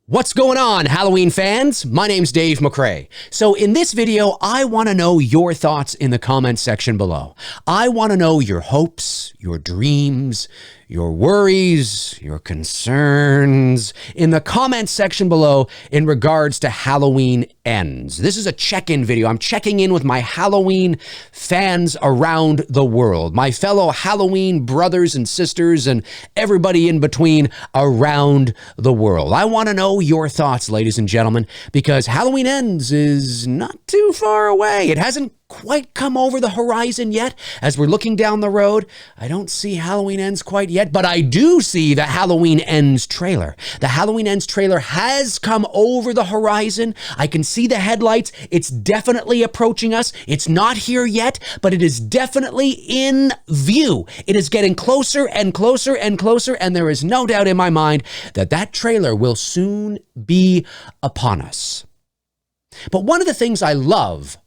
What's going on, Halloween fans? My name's Dave McRae. So in this video, I want to know your thoughts in the comments section below. I want to know your hopes, your dreams, your worries, your concerns in the comments section below in regards to Halloween Ends. This is a check-in video. I'm checking in with my Halloween fans around the world, my fellow Halloween brothers and sisters and everybody in between around the world. I want to know your thoughts, ladies and gentlemen, because Halloween Ends is not too far away. It hasn't quite come over the horizon yet. As we're looking down the road, I don't see Halloween Ends quite yet, but I do see the Halloween Ends trailer. The Halloween Ends trailer has come over the horizon. I can see the headlights. It's definitely approaching us. It's not here yet, but it is definitely in view. It is getting closer and closer and closer, and there is no doubt in my mind that that trailer will soon be upon us. But one of the things I love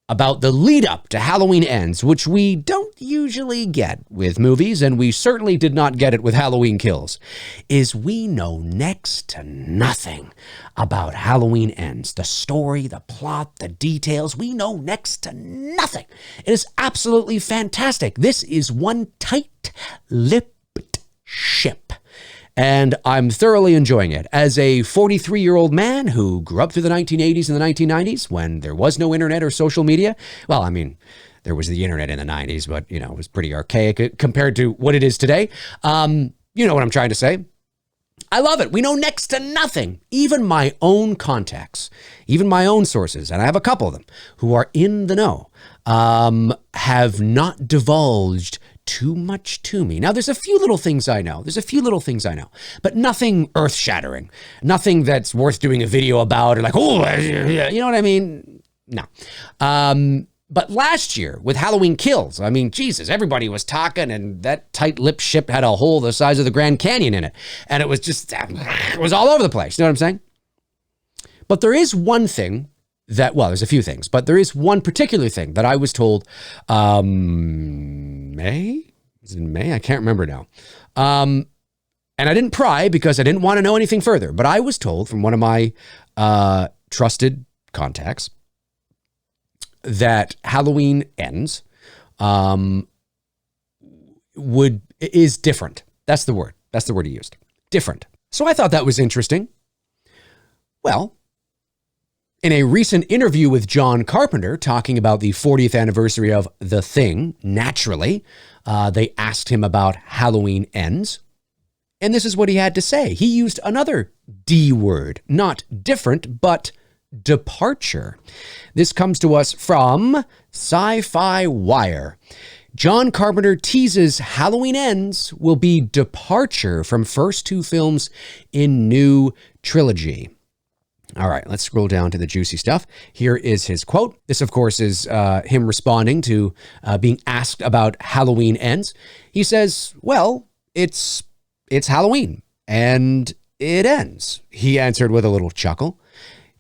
about the lead up to Halloween Ends, which we don't usually get with movies, and we certainly did not get it with Halloween Kills, is we know next to nothing about Halloween Ends. The story, the plot, the details, we know next to nothing. It is absolutely fantastic. This is one tight-lipped ship. And I'm thoroughly enjoying it. As a 43-year-old man who grew up through the 1980s and the 1990s when there was no internet or social media, well, I mean, there was the internet in the 90s, but, you know, it was pretty archaic compared to what it is today. You know what I'm trying to say. I love it. We know next to nothing. Even my own contacts, even my own sources, and I have a couple of them who are in the know, have not divulged too much to me. Now, there's a few little things I know. But nothing earth-shattering. Nothing that's worth doing a video about or like, oh, you know what I mean? No. But last year with Halloween Kills, I mean, Jesus, everybody was talking and that tight-lipped ship had a hole the size of the Grand Canyon in it. And it was just, it was all over the place. You know what I'm saying? But there is one thing that, well, there's a few things, but there is one particular thing that I was told, May? Was it in May? I can't remember now. And I didn't pry because I didn't want to know anything further, but I was told from one of my trusted contacts that Halloween Ends is different. That's the word. That's the word he used. Different. So I thought that was interesting. Well, in a recent interview with John Carpenter talking about the 40th anniversary of The Thing, naturally, they asked him about Halloween Ends. And this is what he had to say. He used another D word, not different, but departure. This comes to us from Sci-Fi Wire. John Carpenter teases Halloween Ends will be departure from first two films in new trilogy. All right, let's scroll down to the juicy stuff. Here is his quote. This, of course, is him responding to being asked about Halloween Ends. He says, well, it's Halloween, and it ends. He answered with a little chuckle.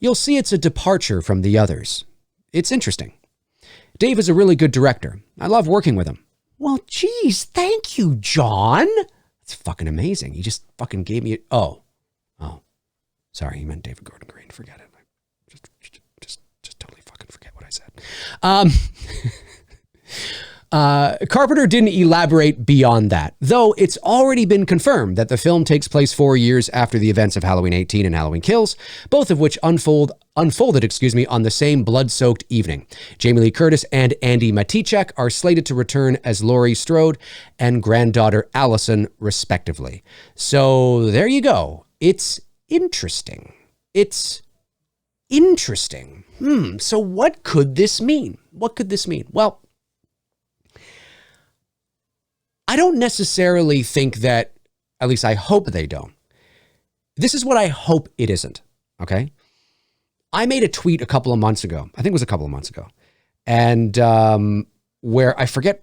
You'll see it's a departure from the others. It's interesting. Dave is a really good director. I love working with him. Well, geez, thank you, John. That's fucking amazing. He just fucking gave me Oh. Sorry, he meant David Gordon Green. Forget it. Just totally fucking forget what I said. Carpenter didn't elaborate beyond that, though it's already been confirmed that the film takes place 4 years after the events of Halloween 18 and Halloween Kills, both of which unfolded on the same blood-soaked evening. Jamie Lee Curtis and Andy Matichak are slated to return as Laurie Strode and granddaughter Allison, respectively. So there you go. It's interesting. So what could this mean? Well, I don't necessarily think that, at least I hope they don't. This is what I hope it isn't, okay? I made a tweet a couple of months ago. I think it was a couple of months ago. And where I forget,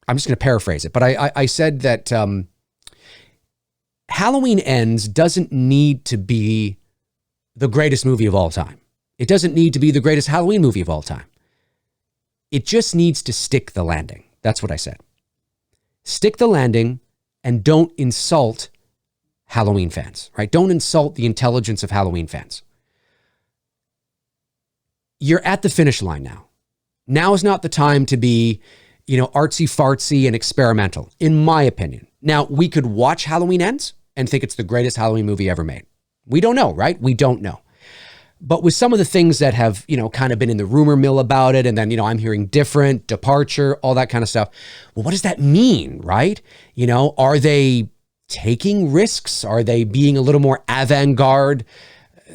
I'm just going to paraphrase it, but I said that Halloween Ends doesn't need to be the greatest movie of all time. It doesn't need to be the greatest Halloween movie of all time. It just needs to stick the landing. That's what I said. Stick the landing and don't insult Halloween fans, right? Don't insult the intelligence of Halloween fans. You're at the finish line now. Now is not the time to be, artsy fartsy and experimental, in my opinion. Now, we could watch Halloween Ends and think it's the greatest Halloween movie ever made. We don't know, right? We don't know. But with some of the things that have, kind of been in the rumor mill about it, and then, I'm hearing different, departure, all that kind of stuff. Well, what does that mean, right? Are they taking risks? Are they being a little more avant-garde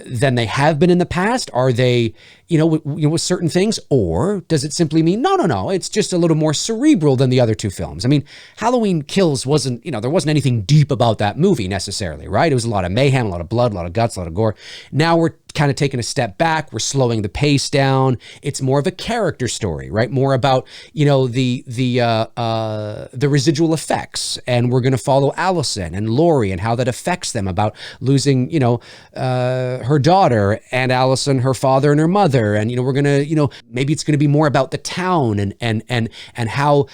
than they have been in the past? Are they, with certain things? Or does it simply mean, no, it's just a little more cerebral than the other two films? I mean, Halloween Kills wasn't, there wasn't anything deep about that movie necessarily, right? It was a lot of mayhem, a lot of blood, a lot of guts, a lot of gore. Now we're kind of taking a step back. We're slowing the pace down. It's more of a character story, right? More about, the residual effects. And we're going to follow Allison and Lori and how that affects them, about losing, her daughter, and Allison, her father and her mother. And, we're going to, maybe it's going to be more about the town and how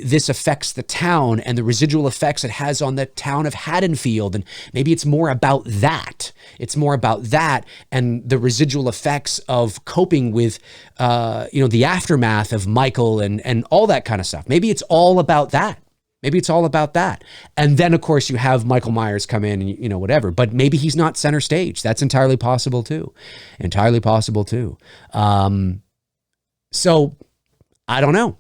this affects the town and the residual effects it has on the town of Haddonfield. And maybe it's more about that. It's more about that and the residual effects of coping with, the aftermath of Michael and all that kind of stuff. Maybe it's all about that. Maybe it's all about that. And then, of course, you have Michael Myers come in and, whatever. But maybe he's not center stage. That's entirely possible, too. Entirely possible, too. So, I don't know.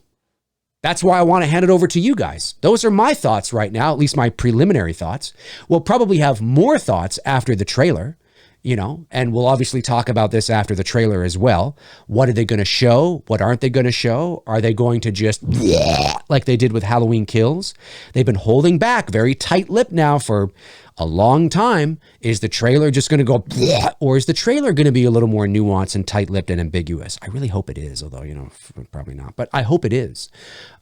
That's why I want to hand it over to you guys. Those are my thoughts right now, at least my preliminary thoughts. We'll probably have more thoughts after the trailer. And we'll obviously talk about this after the trailer as well. What are they going to show? What aren't they going to show? Are they going to just like they did with Halloween Kills? They've been holding back, very tight-lipped now for a long time. Is the trailer just going to go, or is the trailer going to be a little more nuanced and tight-lipped and ambiguous? I really hope it is, although, probably not. But I hope it is.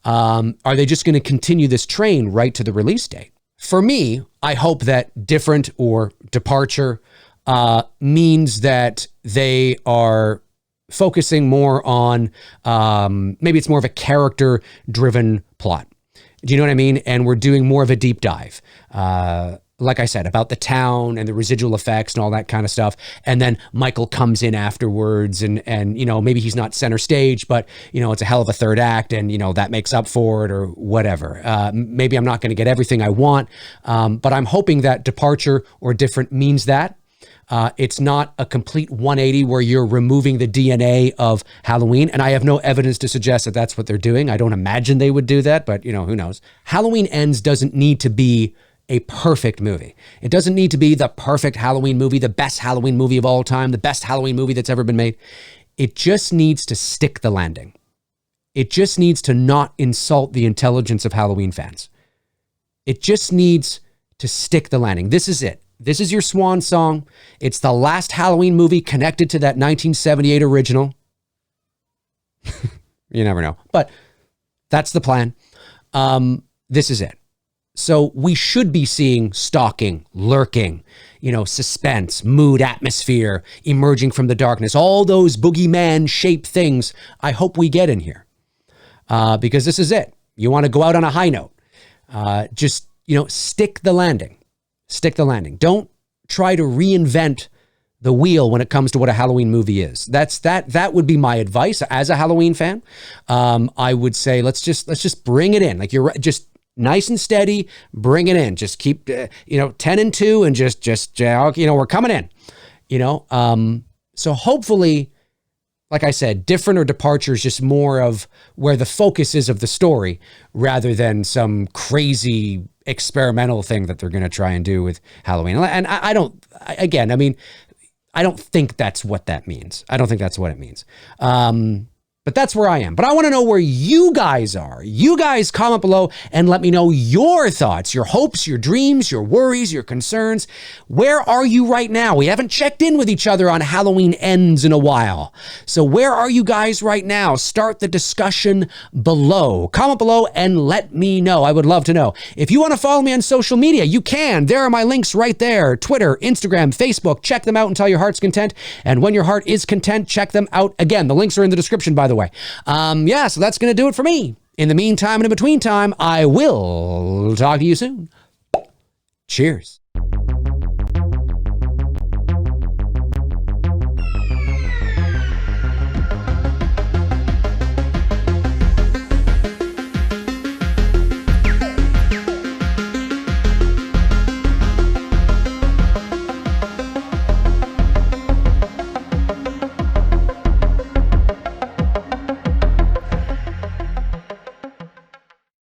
Are they just going to continue this train right to the release date? For me, I hope that different or departure means that they are focusing more on, maybe it's more of a character-driven plot. Do you know what I mean? And we're doing more of a deep dive. Like I said, about the town and the residual effects and all that kind of stuff. And then Michael comes in afterwards and maybe he's not center stage, but, it's a hell of a third act and, that makes up for it or whatever. Maybe I'm not going to get everything I want, but I'm hoping that departure or different means that. It's not a complete 180 where you're removing the DNA of Halloween. And I have no evidence to suggest that that's what they're doing. I don't imagine they would do that, but who knows? Halloween Ends doesn't need to be a perfect movie. It doesn't need to be the perfect Halloween movie, the best Halloween movie of all time, the best Halloween movie that's ever been made. It just needs to stick the landing. It just needs to not insult the intelligence of Halloween fans. It just needs to stick the landing. This is it. This is your swan song. It's the last Halloween movie connected to that 1978 original. You never know. But that's the plan. This is it. So we should be seeing stalking, lurking, suspense, mood, atmosphere, emerging from the darkness. All those boogeyman-shaped things I hope we get in here. Because this is it. You want to go out on a high note. Just, stick the landing. Stick the landing. Don't try to reinvent the wheel when it comes to what a Halloween movie is. That would be my advice as a Halloween fan. I would say let's just bring it in. Like you're just nice and steady, bring it in. Just keep 10 and 2 and just we're coming in. So hopefully, like I said, different or departure is just more of where the focus is of the story rather than some crazy experimental thing that they're going to try and do with Halloween. And I don't think that's what that means. I don't think that's what it means. But that's where I am. But I want to know where you guys are. You guys comment below and let me know your thoughts, your hopes, your dreams, your worries, your concerns. Where are you right now? We haven't checked in with each other on Halloween Ends in a while. So where are you guys right now? Start the discussion below. Comment below and let me know. I would love to know. If you want to follow me on social media, you can. There are my links right there. Twitter, Instagram, Facebook. Check them out until your heart's content. And when your heart is content, check them out again. The links are in the description, by the way. So that's going to do it for me. In the meantime and in between time, I will talk to you soon. Cheers.